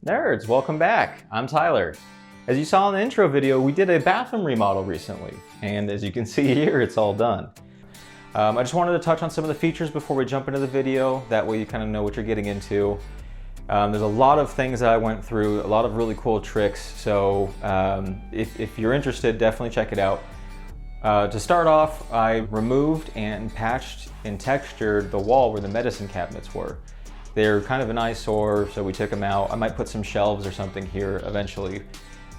Nerds, welcome back. I'm Tyler. As you saw in the intro video, we did a bathroom remodel recently, and as you can see here, it's all done. I just wanted to touch on some of the features before we jump into the video. That way you kind of know what you're getting into. There's a lot of things that I went through, a lot of really cool tricks, so if you're interested, definitely check it out. To start off, I removed and patched and textured the wall where the medicine cabinets were. They're kind of an eyesore, so we took them out. I might put some shelves or something here eventually.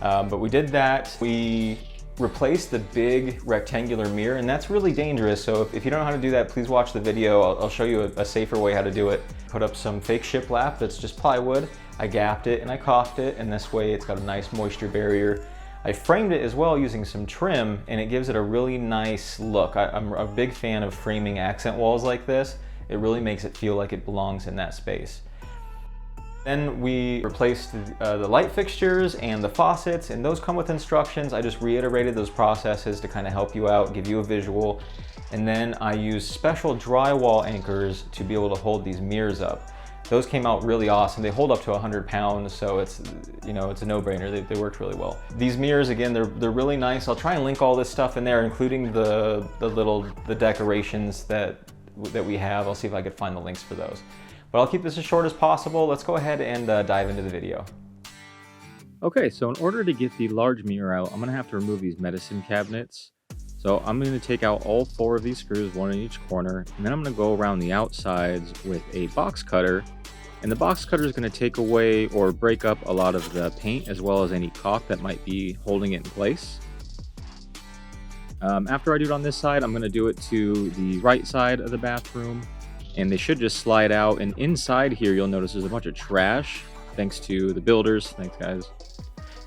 But we did that. We replaced the big rectangular mirror, and that's really dangerous. So if you don't know how to do that, please watch the video. I'll show you a safer way how to do it. Put up some fake shiplap that's just plywood. I gapped it and I caulked it, and this way it's got a nice moisture barrier. I framed it as well using some trim, and it gives it a really nice look. I'm a big fan of framing accent walls like this. It really makes it feel like it belongs in that space. Then we replaced the light fixtures and the faucets, and those come with instructions. I just reiterated those processes to kind of help you out, give you a visual. And then I used special drywall anchors to be able to hold these mirrors up. Those came out really awesome. They hold up to 100 pounds, so it's a no-brainer. They worked really well. These mirrors, again, they're really nice. I'll try and link all this stuff in there, including the decorations that we have. I'll see if I could find the links for those. But I'll keep this as short as possible. Let's go ahead and dive into the video. Okay, so in order to get the large mirror out, I'm going to have to remove these medicine cabinets. So I'm going to take out all 4 of these screws, 1 in each corner, and then I'm going to go around the outsides with a box cutter. And the box cutter is going to take away or break up a lot of the paint as well as any caulk that might be holding it in place. After I do it on this side, I'm going to do it to the right side of the bathroom, and they should just slide out. And inside here, you'll notice there's a bunch of trash, thanks to the builders. Thanks, guys.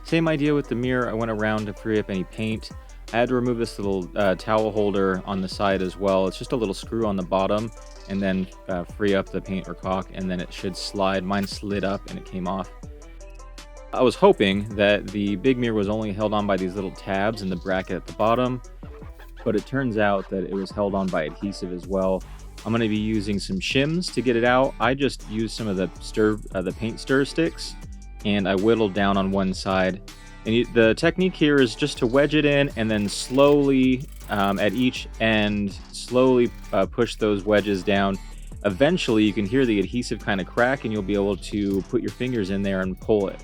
Same idea with the mirror. I went around to free up any paint. I had to remove this little towel holder on the side as well. It's just a little screw on the bottom, and then free up the paint or caulk, and then it should slide. Mine slid up and it came off. I was hoping that the big mirror was only held on by these little tabs in the bracket at the bottom, but it turns out that it was held on by adhesive as well. I'm going to be using some shims to get it out. I just used some of the paint stir sticks, and I whittled down on one side. And the technique here is just to wedge it in and then slowly, at each end, slowly push those wedges down. Eventually, you can hear the adhesive kind of crack, and you'll be able to put your fingers in there and pull it.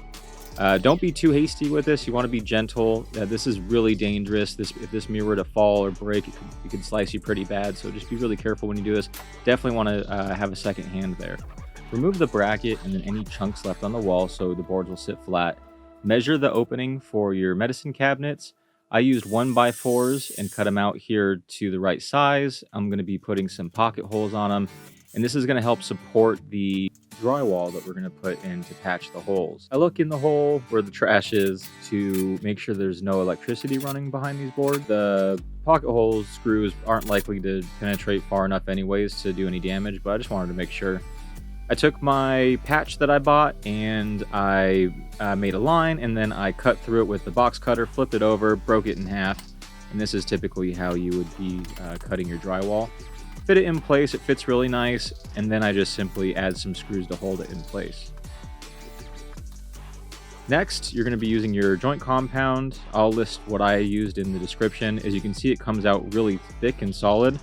Don't be too hasty with this. You want to be gentle. This is really dangerous. If this mirror were to fall or break, it could slice you pretty bad. So just be really careful when you do this. Definitely want to have a second hand there. Remove the bracket and then any chunks left on the wall so the boards will sit flat. Measure the opening for your medicine cabinets. I used 1x4s and cut them out here to the right size. I'm going to be putting some pocket holes on them, and this is going to help support the drywall that we're going to put in to patch the holes. I look in the hole where the trash is to make sure there's no electricity running behind these boards. The pocket hole screws aren't likely to penetrate far enough anyways to do any damage, but I just wanted to make sure. I took my patch that I bought and I made a line, and then I cut through it with the box cutter, flipped it over, broke it in half, and this is typically how you would be cutting your drywall. Fit it in place, it fits really nice, and then I just simply add some screws to hold it in place. Next, you're going to be using your joint compound. I'll list what I used in the description. As you can see, it comes out really thick and solid.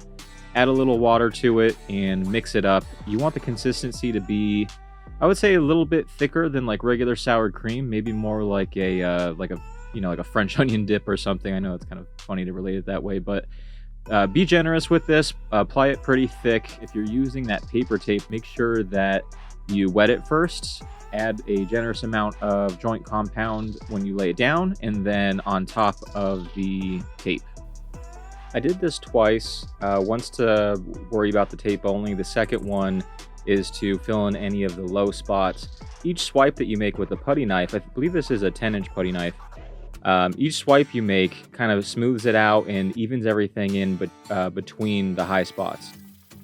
Add a little water to it and mix it up. You want the consistency to be, I would say, a little bit thicker than like regular sour cream, maybe more like a French onion dip or something. I know it's kind of funny to relate it that way, but be generous with this. Apply it pretty thick. If you're using that paper tape, make sure that you wet it first. Add a generous amount of joint compound when you lay it down, and then on top of the tape. I did this twice, once to worry about the tape only. The second one is to fill in any of the low spots. Each swipe that you make with a putty knife, I believe this is a 10-inch putty knife, each swipe you make kind of smooths it out and evens everything in between the high spots.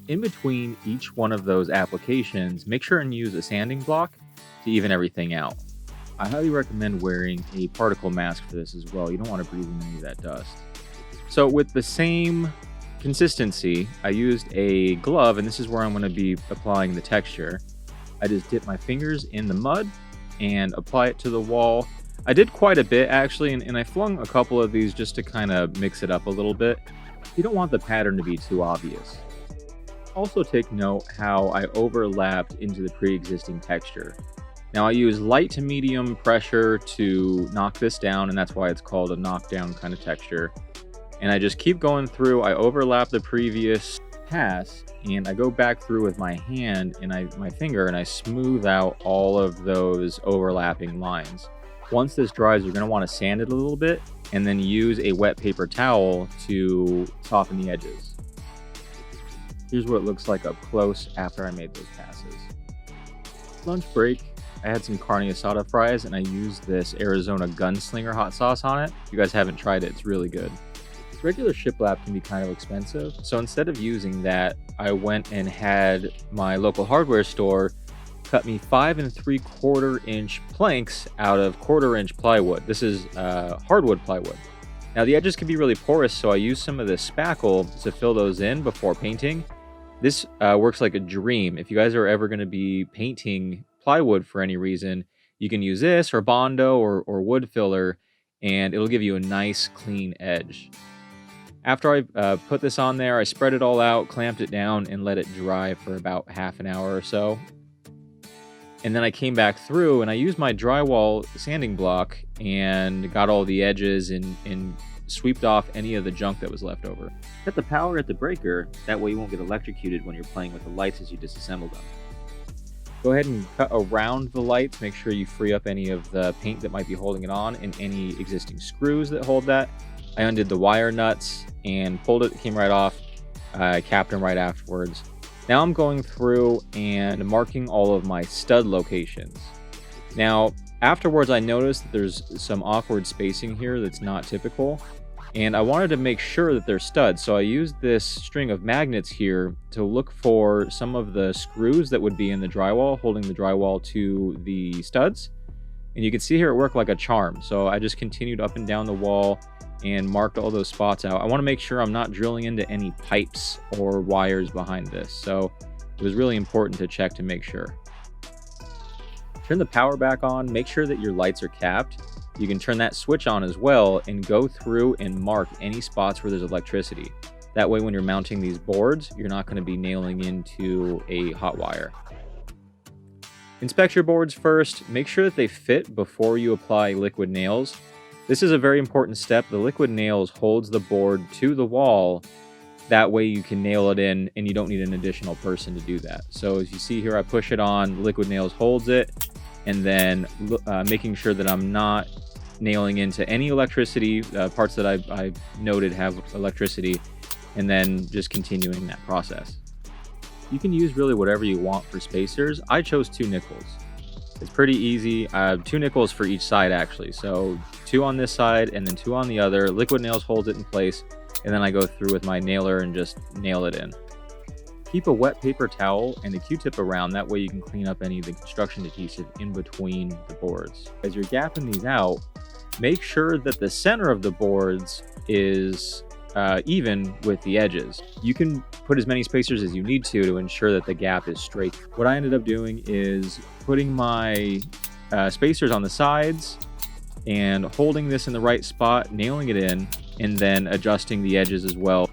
In between each one of those applications, make sure and use a sanding block to even everything out. I highly recommend wearing a particle mask for this as well. You don't want to breathe in any of that dust. So with the same consistency, I used a glove, and this is where I'm going to be applying the texture. I just dip my fingers in the mud and apply it to the wall. I did quite a bit actually, and I flung a couple of these just to kind of mix it up a little bit. You don't want the pattern to be too obvious. Also take note how I overlapped into the pre-existing texture. Now I use light to medium pressure to knock this down, and that's why it's called a knockdown kind of texture. And I just keep going through, I overlap the previous pass, and I go back through with my hand and my finger, and I smooth out all of those overlapping lines. Once this dries, you're going to want to sand it a little bit, and then use a wet paper towel to soften the edges. Here's what it looks like up close after I made those passes. Lunch break, I had some carne asada fries, and I used this Arizona Gunslinger hot sauce on it. If you guys haven't tried it, it's really good. Regular shiplap can be kind of expensive, so instead of using that, I went and had my local hardware store cut me 5 3/4 inch planks out of 1/4 inch plywood. This is hardwood plywood. Now the edges can be really porous, so I used some of this spackle to fill those in before painting. This works like a dream. If you guys are ever going to be painting plywood for any reason, you can use this or Bondo or wood filler, and it'll give you a nice clean edge. After I put this on there, I spread it all out, clamped it down, and let it dry for about half an hour or so. And then I came back through and I used my drywall sanding block and got all the edges and swept off any of the junk that was left over. Set the power at the breaker, that way you won't get electrocuted when you're playing with the lights as you disassemble them. Go ahead and cut around the lights, make sure you free up any of the paint that might be holding it on and any existing screws that hold that. I undid the wire nuts and pulled it came right off. I capped them right afterwards. Now I'm going through and marking all of my stud locations. Now, afterwards I noticed that there's some awkward spacing here that's not typical, and I wanted to make sure that they're studs, so I used this string of magnets here to look for some of the screws that would be in the drywall, holding the drywall to the studs. And you can see here it worked like a charm, so I just continued up and down the wall and marked all those spots out. I want to make sure I'm not drilling into any pipes or wires behind this, so it was really important to check to make sure. Turn the power back on, make sure that your lights are capped. You can turn that switch on as well and go through and mark any spots where there's electricity. That way when you're mounting these boards, you're not going to be nailing into a hot wire. Inspect your boards first, make sure that they fit before you apply liquid nails. This is a very important step. The liquid nails holds the board to the wall. That way you can nail it in and you don't need an additional person to do that. So as you see here, I push it on, liquid nails holds it, and then making sure that I'm not nailing into any electricity, parts that I noted have electricity, and then just continuing that process. You can use really whatever you want for spacers. I chose 2 nickels. It's pretty easy. 2 nickels for each side actually. So 2 on this side and then 2 on the other. Liquid nails holds it in place, and then I go through with my nailer and just nail it in. Keep a wet paper towel and a Q-tip around, that way you can clean up any of the construction adhesive in between the boards. As you're gapping these out, make sure that the center of the boards is even with the edges. You can put as many spacers as you need to ensure that the gap is straight. What I ended up doing is putting my spacers on the sides and holding this in the right spot, nailing it in, and then adjusting the edges as well.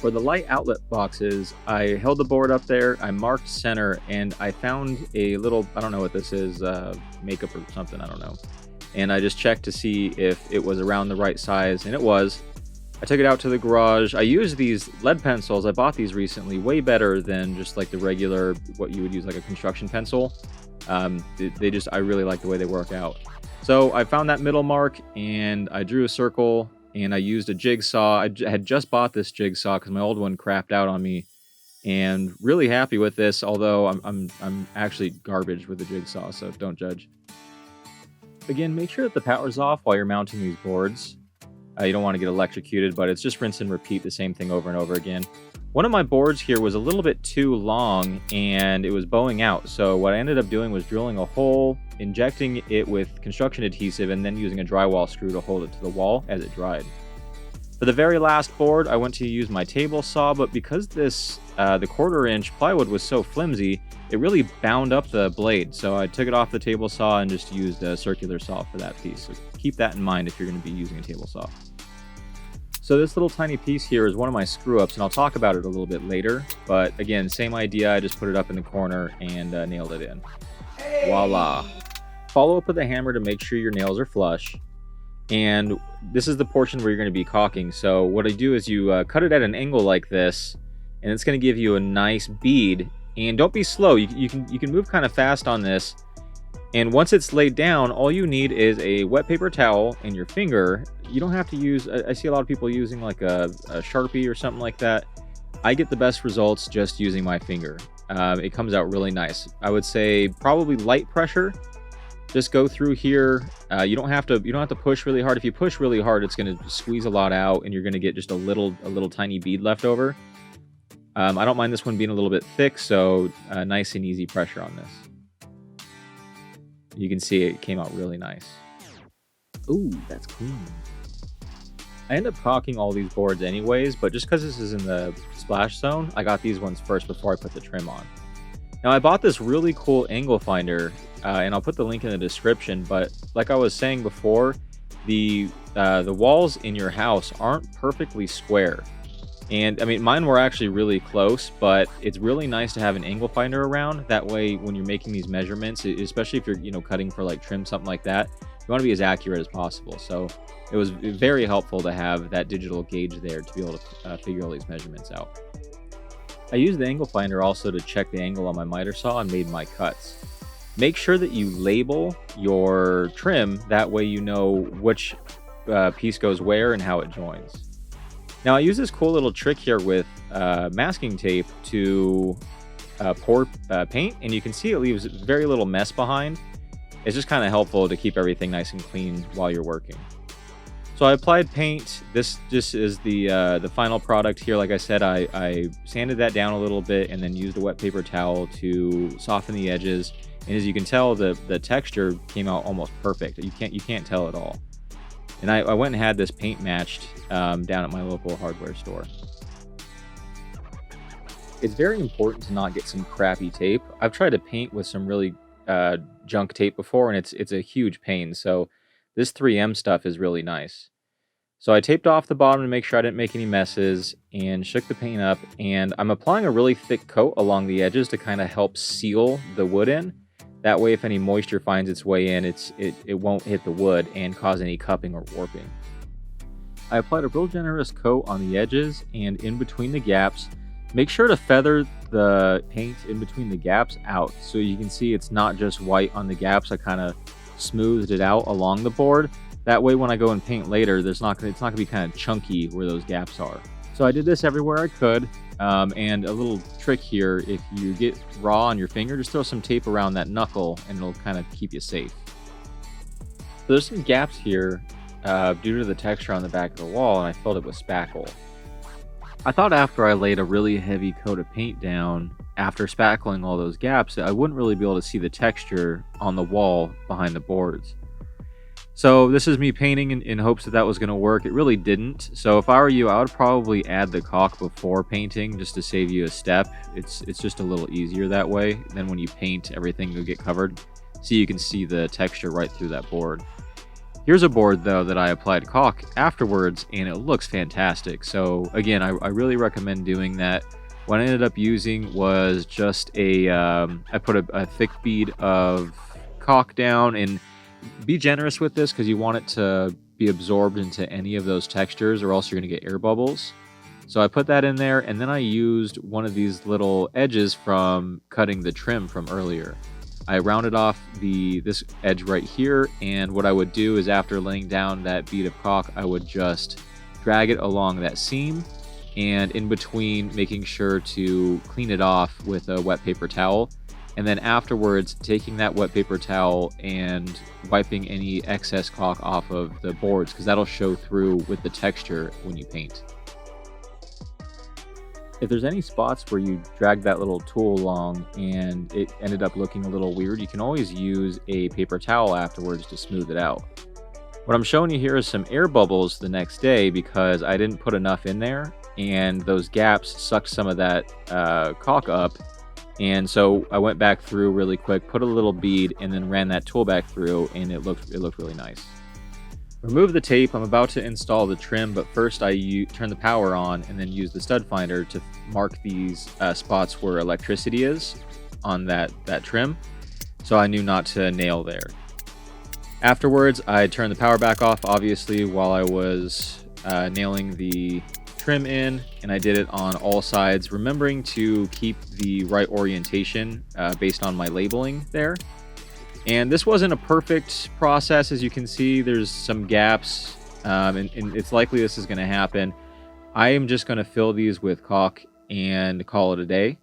For the light outlet boxes, I held the board up there, I marked center, and I found a little, I don't know what this is, makeup or something, I don't know. And I just checked to see if it was around the right size, and it was. I took it out to the garage. I used these lead pencils. I bought these recently, way better than just like the regular, what you would use like a construction pencil. I really like the way they work out. So I found that middle mark and I drew a circle and I used a jigsaw. I had just bought this jigsaw because my old one crapped out on me, and really happy with this, although I'm actually garbage with the jigsaw, so don't judge. Again, make sure that the power's off while you're mounting these boards. You don't want to get electrocuted, but it's just rinse and repeat the same thing over and over again. One of my boards here was a little bit too long and it was bowing out. So what I ended up doing was drilling a hole, injecting it with construction adhesive, and then using a drywall screw to hold it to the wall as it dried. For the very last board, I went to use my table saw, but because this the 1/4 inch plywood was so flimsy, it really bound up the blade. So I took it off the table saw and just used a circular saw for that piece. So keep that in mind if you're going to be using a table saw. So this little tiny piece here is one of my screw ups, and I'll talk about it a little bit later. But again, same idea. I just put it up in the corner and nailed it in. Hey. Voila. Follow up with a hammer to make sure your nails are flush. And this is the portion where you're going to be caulking. So what I do is you cut it at an angle like this, and it's going to give you a nice bead. And don't be slow. You can move kind of fast on this. And once it's laid down, all you need is a wet paper towel and your finger. You don't have to use, I see a lot of people using like a Sharpie or something like that. I get the best results just using my finger. It comes out really nice. I would say probably light pressure. Just go through here. You don't have to push really hard. If you push really hard, it's going to squeeze a lot out, and you're going to get just a little tiny bead left over. I don't mind this one being a little bit thick, so nice and easy pressure on this. You can see it came out really nice. Ooh, that's clean. I end up caulking all these boards anyways, but just because this is in the splash zone, I got these ones first before I put the trim on. Now I bought this really cool angle finder, and I'll put the link in the description, but like I was saying before, the walls in your house aren't perfectly square. And I mean, mine were actually really close, but it's really nice to have an angle finder around. That way, when you're making these measurements, especially if you're, cutting for like trim, something like that, you want to be as accurate as possible. So it was very helpful to have that digital gauge there to be able to figure all these measurements out. I used the angle finder also to check the angle on my miter saw and made my cuts. Make sure that you label your trim, that way you know which piece goes where and how it joins. Now I use this cool little trick here with masking tape to pour paint, and you can see it leaves very little mess behind. It's just kind of helpful to keep everything nice and clean while you're working. So I applied paint. This just is the final product here. Like I said, I sanded that down a little bit and then used a wet paper towel to soften the edges. And as you can tell, the texture came out almost perfect. You can't tell at all. And I went and had this paint matched down at my local hardware store. It's very important to not get some crappy tape. I've tried to paint with some really junk tape before, and it's a huge pain. So this 3M stuff is really nice. So I taped off the bottom to make sure I didn't make any messes and shook the paint up. And I'm applying a really thick coat along the edges to kind of help seal the wood in. That way, if any moisture finds its way in, it won't hit the wood and cause any cupping or warping. I applied a real generous coat on the edges and in between the gaps. Make sure to feather the paint in between the gaps out so you can see it's not just white on the gaps. I kind of smoothed it out along the board. That way, when I go and paint later, it's not going to be kind of chunky where those gaps are. So I did this everywhere I could. And a little trick here, if you get raw on your finger, just throw some tape around that knuckle and it'll kind of keep you safe. So there's some gaps here due to the texture on the back of the wall, and I filled it with spackle. I thought after I laid a really heavy coat of paint down, after spackling all those gaps, I wouldn't really be able to see the texture on the wall behind the boards. So this is me painting in hopes that was going to work. It really didn't. So if I were you, I would probably add the caulk before painting just to save you a step. It's just a little easier that way. Then when you paint, everything will get covered, so you can see the texture right through that board. Here's a board though that I applied caulk afterwards, and it looks fantastic. So again, I really recommend doing that. What I ended up using was just I put a thick bead of caulk down, and be generous with this because you want it to be absorbed into any of those textures, or else you're going to get air bubbles. So I put that in there, and then I used one of these little edges from cutting the trim from earlier. I rounded off this edge right here, and what I would do is after laying down that bead of caulk, I would just drag it along that seam, and in between making sure to clean it off with a wet paper towel. And then afterwards, taking that wet paper towel and wiping any excess caulk off of the boards, because that'll show through with the texture when you paint. If there's any spots where you drag that little tool along and it ended up looking a little weird, you can always use a paper towel afterwards to smooth it out. What I'm showing you here is some air bubbles the next day because I didn't put enough in there, and those gaps sucked some of that caulk up. And so I went back through really quick, put a little bead, and then ran that tool back through, and it looked really nice. Remove the tape. I'm about to install the trim, but first I turn the power on and then use the stud finder to mark these spots where electricity is on that trim, so I knew not to nail there. Afterwards, I turned the power back off, obviously, while I was nailing the trim in, and I did it on all sides, remembering to keep the right orientation based on my labeling there. And this wasn't a perfect process. As you can see, there's some gaps, and it's likely this is going to happen. I am just going to fill these with caulk and call it a day,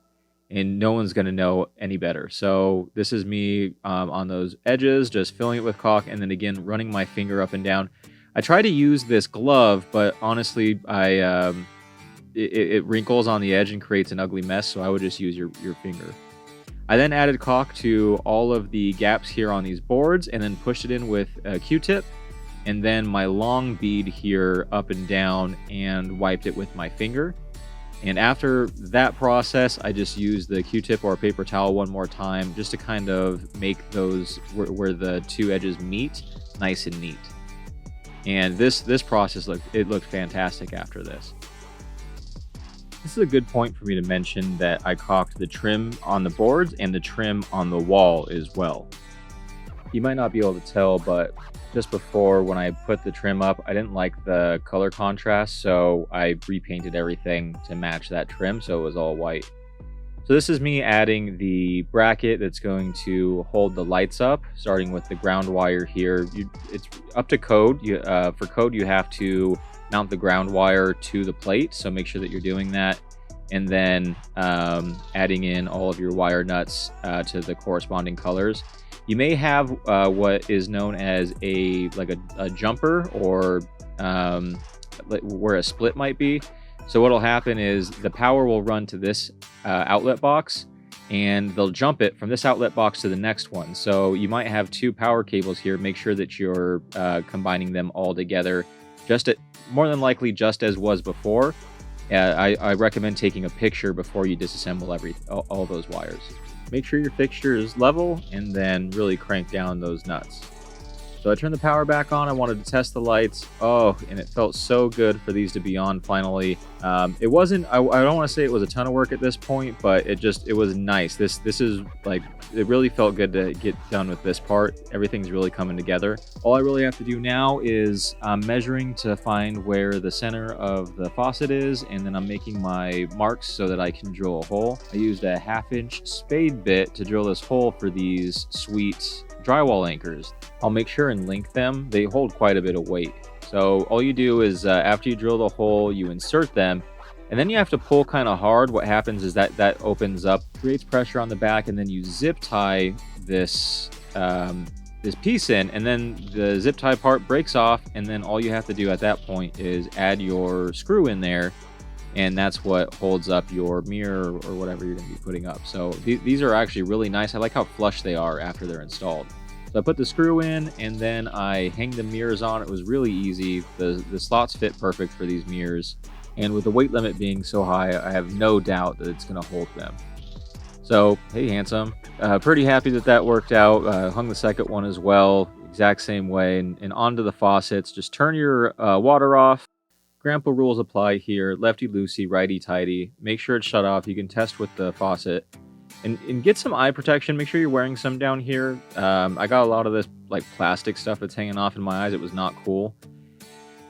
and no one's going to know any better. So this is me on those edges, just filling it with caulk, and then again running my finger up and down. I try to use this glove, but honestly, it wrinkles on the edge and creates an ugly mess, so I would just use your finger. I then added caulk to all of the gaps here on these boards and then pushed it in with a Q-tip, and then my long bead here up and down and wiped it with my finger. And after that process, I just used the Q-tip or a paper towel one more time just to kind of make those where the two edges meet nice and neat. And this process looked fantastic after this. This is a good point for me to mention that I caulked the trim on the boards and the trim on the wall as well. You might not be able to tell, but just before, when I put the trim up, I didn't like the color contrast, so I repainted everything to match that trim, so it was all white. So this is me adding the bracket that's going to hold the lights up, starting with the ground wire here. It's up to code. For code, you have to mount the ground wire to the plate, so make sure that you're doing that. And then adding in all of your wire nuts to the corresponding colors. You may have what is known as a jumper, or where a split might be. So what'll happen is the power will run to this outlet box, and they'll jump it from this outlet box to the next one. So you might have two power cables here. Make sure that you're combining them all together, more than likely just as was before. I recommend taking a picture before you disassemble all those wires. Make sure your fixture is level, and then really crank down those nuts. So I turned the power back on. I wanted to test the lights. Oh, and it felt so good for these to be on finally. It wasn't, I don't want to say it was a ton of work at this point, but it was nice. This is like, it really felt good to get done with this part. Everything's really coming together. All I really have to do now is I'm measuring to find where the center of the faucet is, and then I'm making my marks so that I can drill a hole. I used a 1/2-inch spade bit to drill this hole for these sweet drywall anchors. I'll make sure and link them. They hold quite a bit of weight. So all you do is after you drill the hole, you insert them, and then you have to pull kind of hard. What happens is that opens up, creates pressure on the back, and then you zip tie this piece in, and then the zip tie part breaks off, and then all you have to do at that point is add your screw in there, and that's what holds up your mirror or whatever you're going to be putting up. So these are actually really nice. I like how flush they are after they're installed. So I put the screw in, and then I hang the mirrors on. It was really easy. The slots fit perfect for these mirrors, and with the weight limit being so high, I have no doubt that it's going to hold them. So, hey, handsome. Pretty happy that worked out. Hung the second one as well, exact same way. And onto the faucets. Just turn your water off. Grandpa rules apply here. Lefty-loosey, righty-tighty. Make sure it's shut off. You can test with the faucet. And get some eye protection. Make sure you're wearing some down here. I got a lot of this like plastic stuff that's hanging off in my eyes. It was not cool.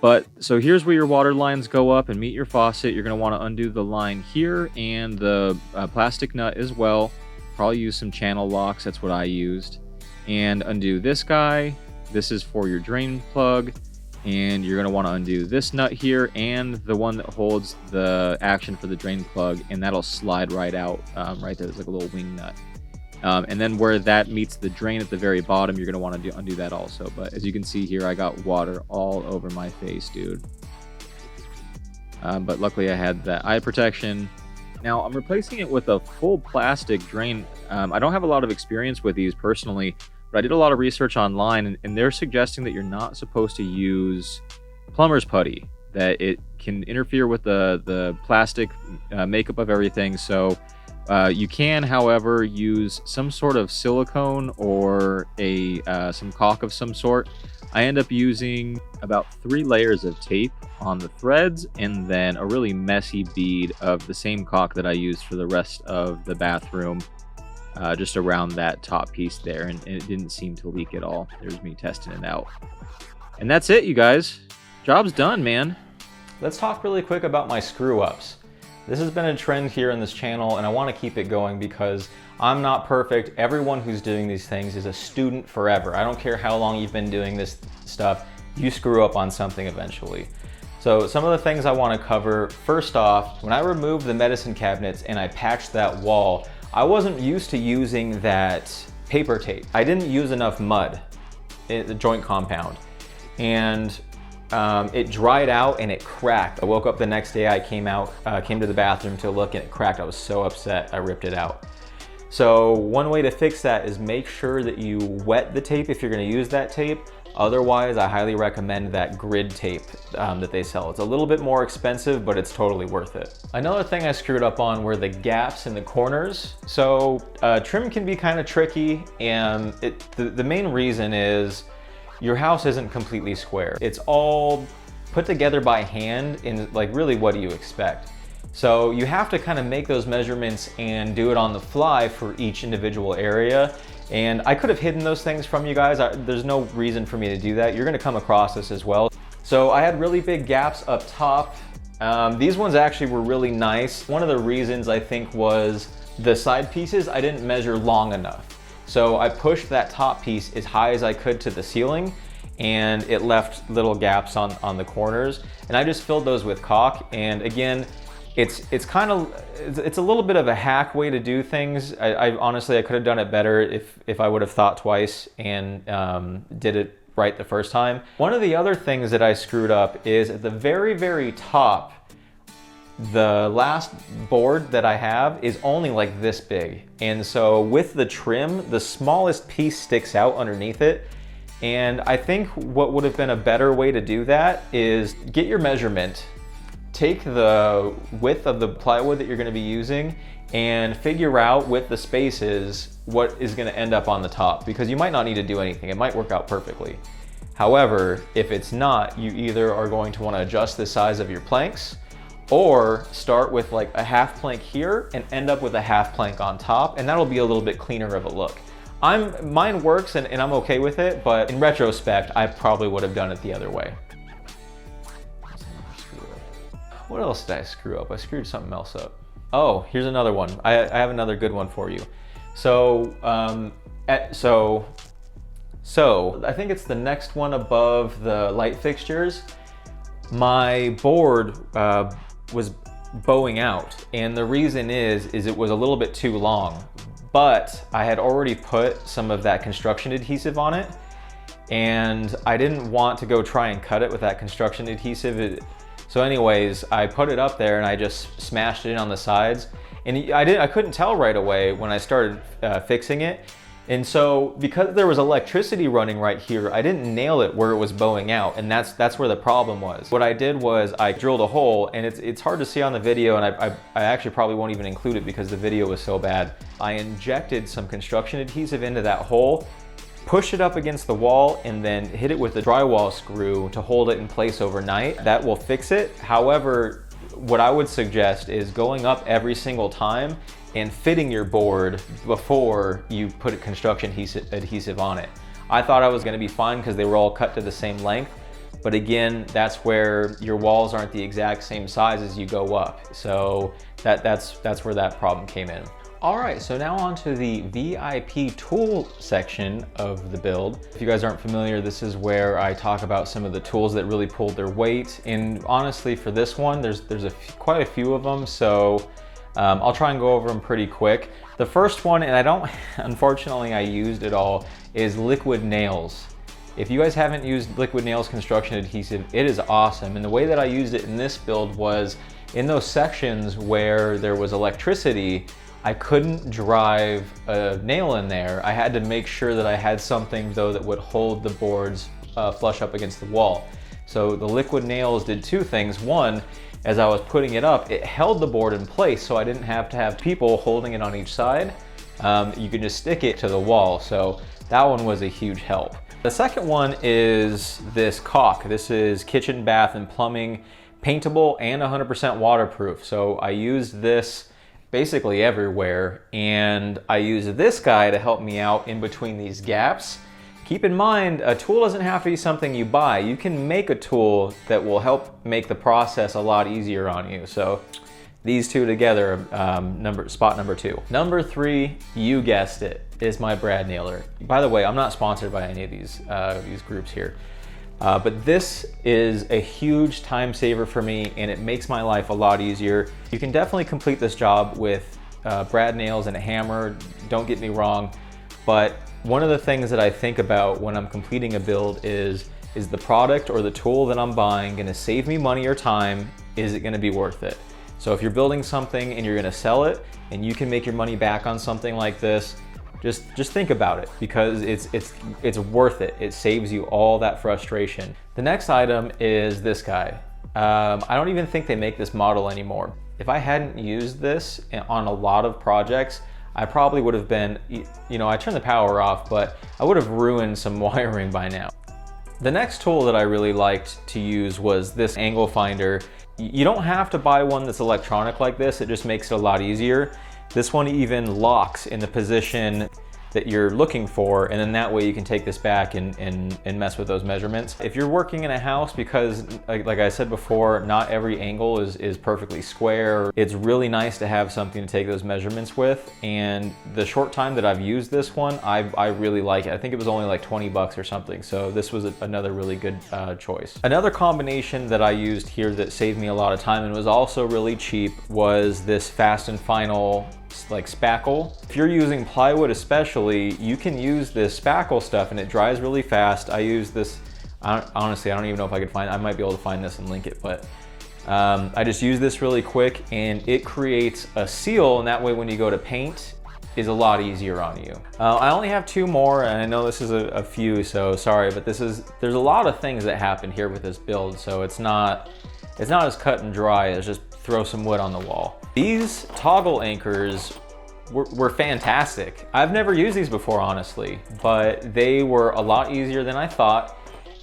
But so here's where your water lines go up and meet your faucet. You're going to want to undo the line here and the plastic nut as well. Probably use some channel locks. That's what I used. And undo this guy. This is for your drain plug. And you're going to want to undo this nut here and the one that holds the action for the drain plug, and that'll slide right out right there. There's like a little wing nut. And then where that meets the drain at the very bottom, you're going to want to undo that also. But as you can see here, I got water all over my face, dude. But luckily I had that eye protection. Now I'm replacing it with a full plastic drain. I don't have a lot of experience with these personally, But I did a lot of research online, and they're suggesting that you're not supposed to use plumber's putty, that it can interfere with the plastic makeup of everything. So you can, however, use some sort of silicone or some caulk of some sort. I end up using about 3 layers of tape on the threads, and then a really messy bead of the same caulk that I used for the rest of the bathroom, just around that top piece there, and it didn't seem to leak at all. There's me testing it out. And that's it, you guys. Job's done, man. Let's talk really quick about my screw ups. This has been a trend here in this channel, and I want to keep it going because I'm not perfect. Everyone who's doing these things is a student forever. I don't care how long you've been doing this stuff, you screw up on something eventually. So some of the things I want to cover, first off, when I removed the medicine cabinets and I patched that wall, I wasn't used to using that paper tape. I didn't use enough mud in the joint compound, and it dried out and it cracked. I woke up the next day, I came to the bathroom to look, and it cracked. I was so upset, I ripped it out. So one way to fix that is make sure that you wet the tape if you're gonna use that tape. Otherwise, I highly recommend that grid tape that they sell. It's a little bit more expensive, but it's totally worth it. Another thing I screwed up on were the gaps in the corners. So trim can be kind of tricky, and the main reason is your house isn't completely square. It's all put together by hand, and like, really, what do you expect? So you have to kind of make those measurements and do it on the fly for each individual area. And I could have hidden those things from you guys. There's no reason for me to do that. You're gonna come across this as well. So I had really big gaps up top. These ones actually were really nice. One of the reasons I think was the side pieces, I didn't measure long enough. So I pushed that top piece as high as I could to the ceiling, and it left little gaps on the corners. And I just filled those with caulk. And again, it's a little bit of a hack way to do things. I honestly, I could have done it better if I would have thought twice and did it right the first time. One of the other things that I screwed up is at the very, very top, the last board that I have is only like this big. And so with the trim, the smallest piece sticks out underneath it. And I think what would have been a better way to do that is get your measurement, take the width of the plywood that you're gonna be using, and figure out with the spaces what is gonna end up on the top, because you might not need to do anything. It might work out perfectly. However, if it's not, you either are going to wanna adjust the size of your planks, or start with like a half plank here and end up with a half plank on top, and that'll be a little bit cleaner of a look. Mine works and I'm okay with it, but in retrospect, I probably would have done it the other way. What else did I screw up? I screwed something else up. Oh, here's another one. I have another good one for you. So I think it's the next one above the light fixtures. My board was bowing out, and the reason is it was a little bit too long, but I had already put some of that construction adhesive on it, and I didn't want to go try and cut it with that construction adhesive. So anyways, I put it up there and I just smashed it in on the sides, and I couldn't tell right away when I started fixing it. And so because there was electricity running right here, I didn't nail it where it was bowing out, and that's where the problem was. What I did was I drilled a hole, and it's hard to see on the video, and I actually probably won't even include it because the video was so bad. I injected some construction adhesive into that hole, pushed it up against the wall, and then hit it with a drywall screw to hold it in place overnight. That will fix it. However, what I would suggest is going up every single time and fitting your board before you put a construction adhesive on it. I thought I was gonna be fine because they were all cut to the same length, but again, that's where your walls aren't the exact same size as you go up. So that's where that problem came in. All right, so now on to the VIP tool section of the build. If you guys aren't familiar, this is where I talk about some of the tools that really pulled their weight. And honestly, for this one, there's quite a few of them, so I'll try and go over them pretty quick. The first one, and unfortunately I used it all, is liquid nails. If you guys haven't used liquid nails construction adhesive, it is awesome. And the way that I used it in this build was in those sections where there was electricity, I couldn't drive a nail in there. I had to make sure that I had something though that would hold the boards flush up against the wall. So the liquid nails did two things. One, as I was putting it up, it held the board in place so I didn't have to have people holding it on each side. You can just stick it to the wall. So that one was a huge help. The second one is this Caulk. This is kitchen, bath, and plumbing, paintable and 100% waterproof. So I used this basically everywhere, and I use this guy to help me out in between these gaps. Keep in mind, a tool doesn't have to be something you buy. You can make a tool that will help make the process a lot easier on you. So these two together, spot number 2. Number 3, you guessed it, is my brad nailer. By the way, I'm not sponsored by any of these groups here. But this is a huge time saver for me, and it makes my life a lot easier. You can definitely complete this job with brad nails and a hammer, don't get me wrong, but one of the things that I think about when I'm completing a build is the product or the tool that I'm buying gonna save me money or time? Is it gonna be worth it? So if you're building something and you're gonna sell it and you can make your money back on something like this, just think about it, because it's worth it. It saves you all that frustration. The next item is this guy. I don't even think they make this model anymore. If I hadn't used this on a lot of projects, I probably would have been, I turned the power off, but I would have ruined some wiring by now. The next tool that I really liked to use was this angle finder. You don't have to buy one that's electronic like this, it just makes it a lot easier. This one even locks in the position that you're looking for, and then that way you can take this back and mess with those measurements. If you're working in a house, because like I said before, not every angle is perfectly square, it's really nice to have something to take those measurements with. And the short time that I've used this one, I really like it. I think it was only like 20 bucks or something, so this was another really good choice. Another combination that I used here that saved me a lot of time and was also really cheap was this Fast and Final like spackle. If you're using plywood especially, you can use this spackle stuff and it dries really fast. I use this, honestly, I don't even know if I could find, I might be able to find this and link it, but I just use this really quick and it creates a seal, and that way when you go to paint, is a lot easier on you. I only have 2 more, and I know this is a few, so sorry, but there's a lot of things that happen here with this build, so it's not as cut and dry as just throw some wood on the wall. These toggle anchors were fantastic. I've never used these before, honestly, but they were a lot easier than I thought,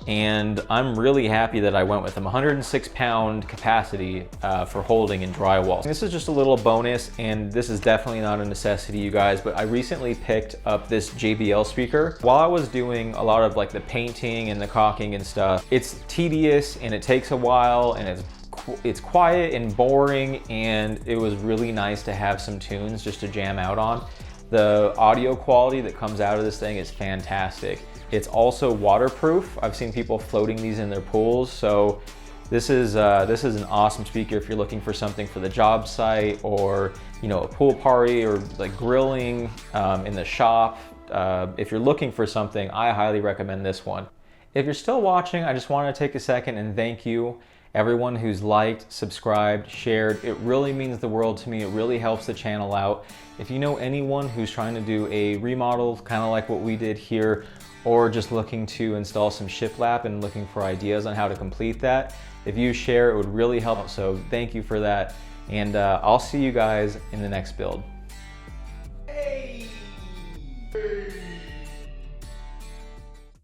and I'm really happy that I went with them. 106-pound capacity for holding in drywall. This is just a little bonus, and this is definitely not a necessity, you guys, but I recently picked up this JBL speaker. While I was doing a lot of like the painting and the caulking and stuff, it's tedious and it takes a while, and it's quiet and boring, and it was really nice to have some tunes just to jam out on. The audio quality that comes out of this thing is fantastic. It's also waterproof. I've seen people floating these in their pools, so this is an awesome speaker if you're looking for something for the job site, or a pool party, or like grilling in the shop. If you're looking for something, I highly recommend this one. If you're still watching, I just want to take a second and thank you. Everyone who's liked, subscribed, shared, it really means the world to me. It really helps the channel out. If you know anyone who's trying to do a remodel, kind of like what we did here, or just looking to install some shiplap and looking for ideas on how to complete that, if you share, it would really help. So thank you for that. And I'll see you guys in the next build.